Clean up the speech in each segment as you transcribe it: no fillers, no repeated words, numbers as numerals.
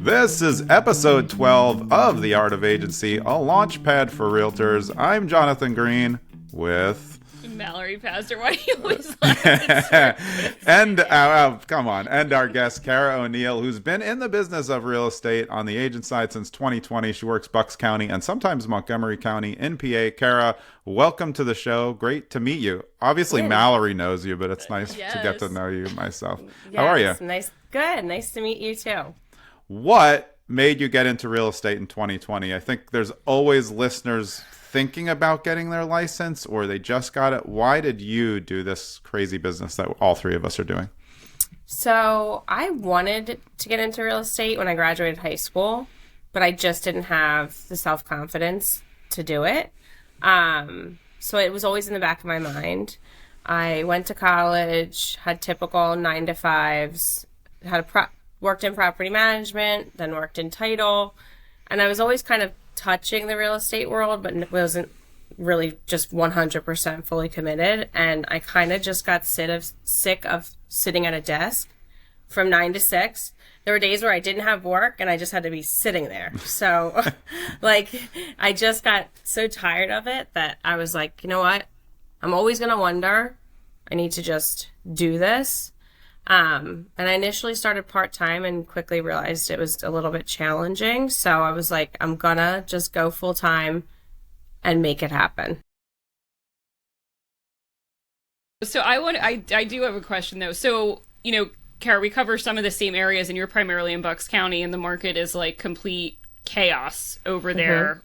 This is episode 12 of The Art of Agency, a launch pad for realtors. I'm Jonathan Green with... Mallory Pastor, why do you always laugh? and come on, and our guest Cara O'Neal, who's been in the business of real estate on the agent side since 2020. She works Bucks County and sometimes Montgomery County in PA. Cara, welcome to the show. Great to meet you. Obviously, Mallory knows you, but it's nice to get to know you myself. Yes, how are you? Nice, good. Nice to meet you too. What made you get into real estate in 2020? I think there's always listeners thinking about getting their license or they just got it. Why did you do this crazy business that all three of us are doing? So I wanted to get into real estate when I graduated high school, but I just didn't have the self-confidence to do it. So it was always in the back of my mind. I went to college, had typical 9-to-5s, worked in property management, then worked in title, and I was always kind of touching the real estate world, but wasn't really just 100% fully committed. And I kind of just got sick of sitting at a desk from 9 to 6. There were days where I didn't have work and I just had to be sitting there. So I just got so tired of it that I was like, you know what? I'm always going to wonder. I need to just do this. And I initially started part-time and quickly realized it was a little bit challenging. So I was like, I'm gonna just go full-time and make it happen. So I do have a question though. So, Cara, we cover some of the same areas and you're primarily in Bucks County and the market is like complete chaos over there,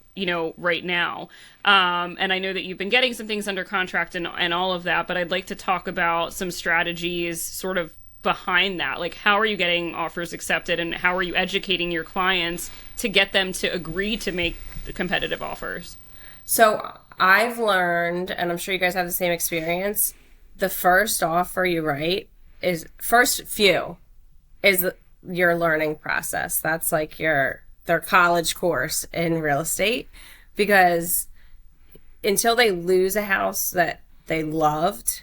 right now. And I know that you've been getting some things under contract and all of that, but I'd like to talk about some strategies sort of behind that. Like, how are you getting offers accepted and how are you educating your clients to get them to agree to make the competitive offers? So I've learned, and I'm sure you guys have the same experience, the first offer you write is your learning process. That's like their college course in real estate, because until they lose a house that they loved,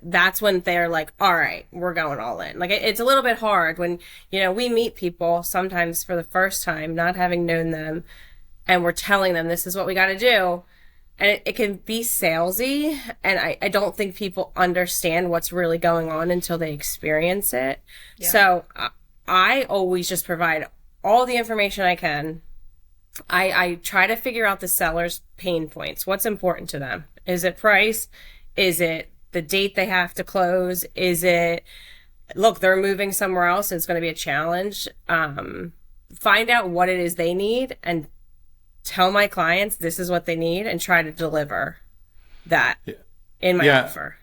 that's when they're like, all right, we're going all in. Like, it's a little bit hard when, we meet people sometimes for the first time, not having known them, and we're telling them this is what we got to do. And it can be salesy. And I don't think people understand what's really going on until they experience it. Yeah. So I always just provide all the information I can. I try to figure out the seller's pain points. What's important to them? Is it price? Is it the date they have to close? Is it, look, they're moving somewhere else and it's going to be a challenge? Find out what it is they need and tell my clients this is what they need and try to deliver that in my offer.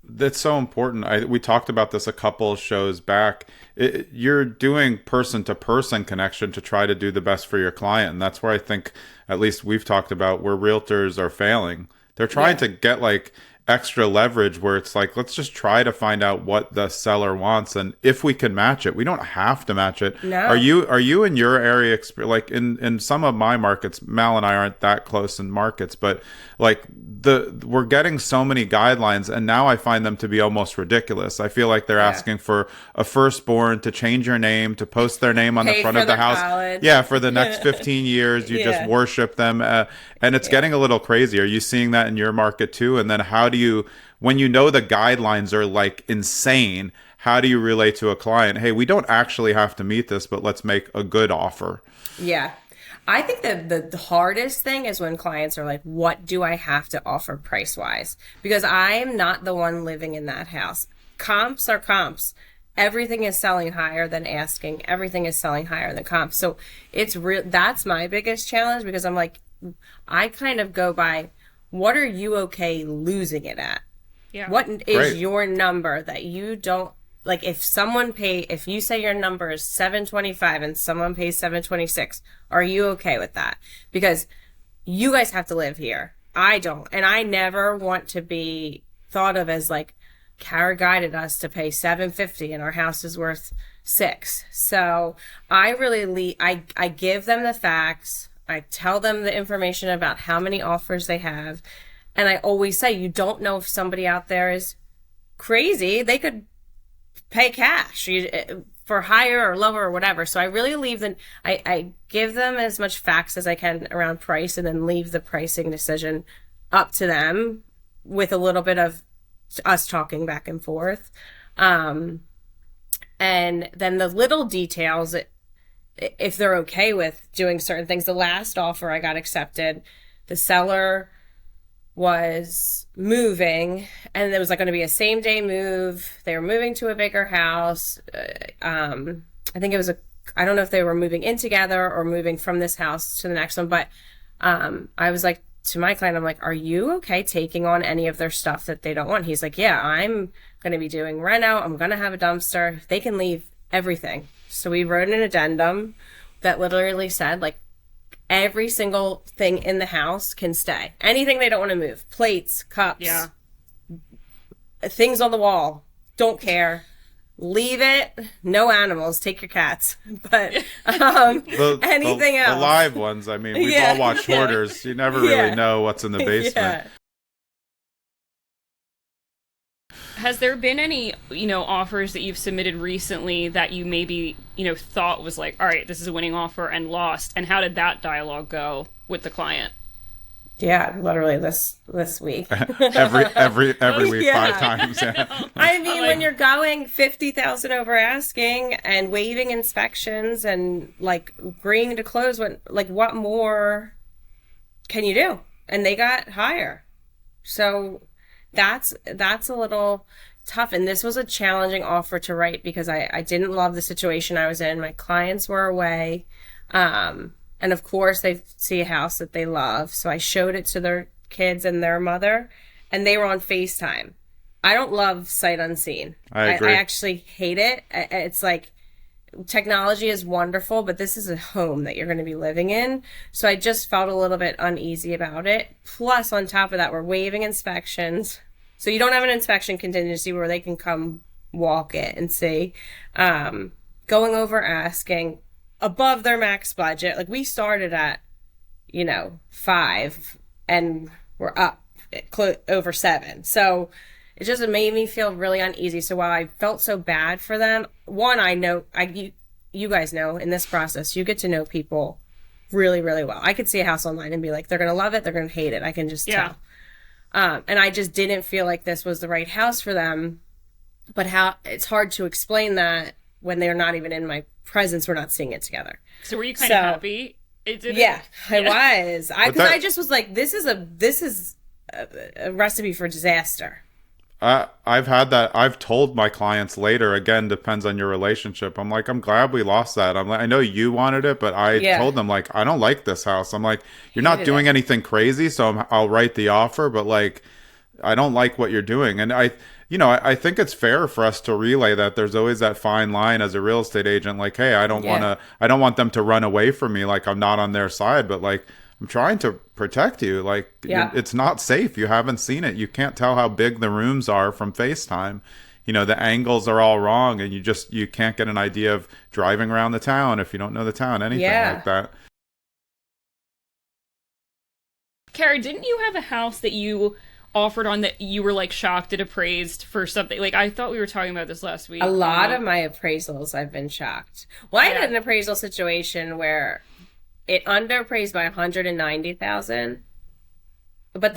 That's so important. We talked about this a couple shows back. You're doing person-to-person connection to try to do the best for your client. And that's where I think, at least we've talked about, where realtors are failing. They're trying to get like extra leverage where it's like, let's just try to find out what the seller wants, and if we can match it. We don't have to match it. No. Are you in your area, like in some of my markets? Mal and I aren't that close in markets, but like we're getting so many guidelines, and now I find them to be almost ridiculous. I feel like they're asking for a firstborn to change your name, to post their name on the front of the house. College. Yeah, for the next 15 years, you just worship them, and it's getting a little crazy. Are you seeing that in your market too? And then how do you, when the guidelines are like insane, how do you relate to a client, hey, we don't actually have to meet this, but let's make a good offer? Yeah. I think that the hardest thing is when clients are like, what do I have to offer price-wise? Because I'm not the one living in that house. Comps are comps. Everything is selling higher than asking. Everything is selling higher than comps. So it's that's my biggest challenge, because I'm like, I kind of go by, what are you okay losing it at? Yeah. What is your number that you don't, like, if you say your number is 725 and someone pays 726, are you okay with that? Because you guys have to live here. I don't. And I never want to be thought of as like, Cara guided us to pay $750 and our house is worth $6. So I really I give them the facts. I tell them the information about how many offers they have. And I always say, you don't know if somebody out there is crazy. They could pay cash for higher or lower or whatever. So I really leave I give them as much facts as I can around price, and then leave the pricing decision up to them with a little bit of us talking back and forth. And then the little details, if they're okay with doing certain things. The last offer I got accepted, the seller was moving, and it was like going to be a same day move. They were moving to a bigger house. I think it was I don't know if they were moving in together or moving from this house to the next one, but I was like, to my client, I'm like, are you okay taking on any of their stuff that they don't want? He's like, yeah, I'm going to be doing reno. I'm going to have a dumpster. They can leave everything. So we wrote an addendum that literally said, like, every single thing in the house can stay. Anything they don't want to move. Plates, cups, things on the wall. Don't care. Leave it. No animals. Take your cats. But anything else. The live ones, I mean, we've all watched Hoarders. You never really know what's in the basement. Has there been any, offers that you've submitted recently that you maybe, thought was like, all right, this is a winning offer, and lost? And how did that dialogue go with the client? Yeah, literally this week. every week, 5 times. Yeah. I mean, when you're going 50,000 over asking and waiving inspections and like agreeing to close, what more can you do? And they got higher. So that's a little tough. And this was a challenging offer to write because I didn't love the situation I was in. My clients were away. And of course they see a house that they love. So I showed it to their kids and their mother, and they were on FaceTime. I don't love sight unseen. I agree. I actually hate it. It's like, technology is wonderful, but this is a home that you're going to be living in. So I just felt a little bit uneasy about it. Plus, on top of that, we're waiving inspections. So you don't have an inspection contingency where they can come walk it and see. Going over asking above their max budget. Like, we started at, 5 and we're up over 7. So it just made me feel really uneasy. So while I felt so bad for them, one, I know, you guys know, in this process, you get to know people really, really well. I could see a house online and be like, they're going to love it, they're going to hate it. I can just tell. And I just didn't feel like this was the right house for them. But it's hard to explain that when they're not even in my presence. We're not seeing it together. So were you kind of happy? I was. Because I just was like, this is a recipe for disaster. I've had that. I've told my clients later, again, depends on your relationship. I'm like, I'm glad we lost that. I'm like, I know you wanted it, but I told them, like, I don't like this house. I'm like, you're not doing anything crazy, so I'll write the offer, but like, I don't like what you're doing. And I think it's fair for us to relay that there's always that fine line as a real estate agent. Like, hey, I don't want them to run away from me. Like, I'm not on their side, but like, I'm trying to protect you. Like, it's not safe. You haven't seen it. You can't tell how big the rooms are from FaceTime. The angles are all wrong, and you can't get an idea of driving around the town if you don't know the town, anything like that. Cara, didn't you have a house that you offered on that you were like shocked it appraised for something? Like, I thought we were talking about this last week. A lot of my appraisals, I've been shocked. Well, I had an appraisal situation where it underappraised by $190,000, but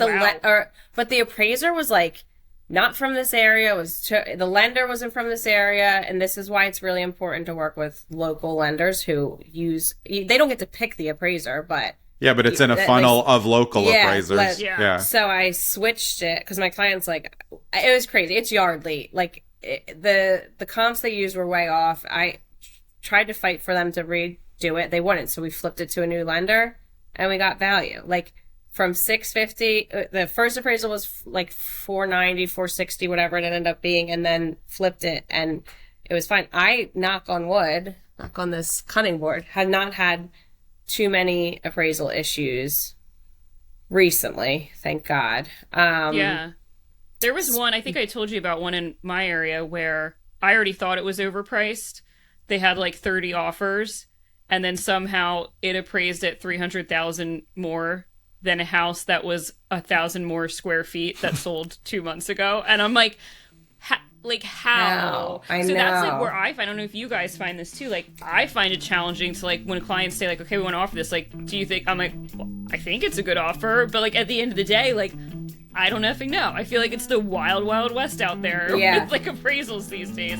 the appraiser was like, not from this area. The lender wasn't from this area, and this is why it's really important to work with local lenders who they don't get to pick the appraiser, but but it's in a funnel of local appraisers. So I switched it because my client's like, it was crazy. It's Yardley. Like, the comps they used were way off. I tried to fight for them to redo it. They wouldn't. So we flipped it to a new lender and we got value. Like, from 650, the first appraisal was like 490, 460, whatever it ended up being, and then flipped it and it was fine. I, knock on wood, knock on this cutting board, have not had too many appraisal issues recently, thank God. There was one, I think I told you about one in my area where I already thought it was overpriced. They had like 30 offers, and then somehow it appraised at $300,000 more than a house that was 1,000 more square feet that sold 2 months ago. And I'm like, Like, how? I so that's like know. where I don't know if you guys find this too. Like, I find it challenging to, like, when clients say, like, okay, we want to offer this, like, do you think, I'm like, well, I think it's a good offer, but, like, at the end of the day, like, I don't effing know. I feel like it's the wild, wild west out there Yeah. with, like, appraisals these days.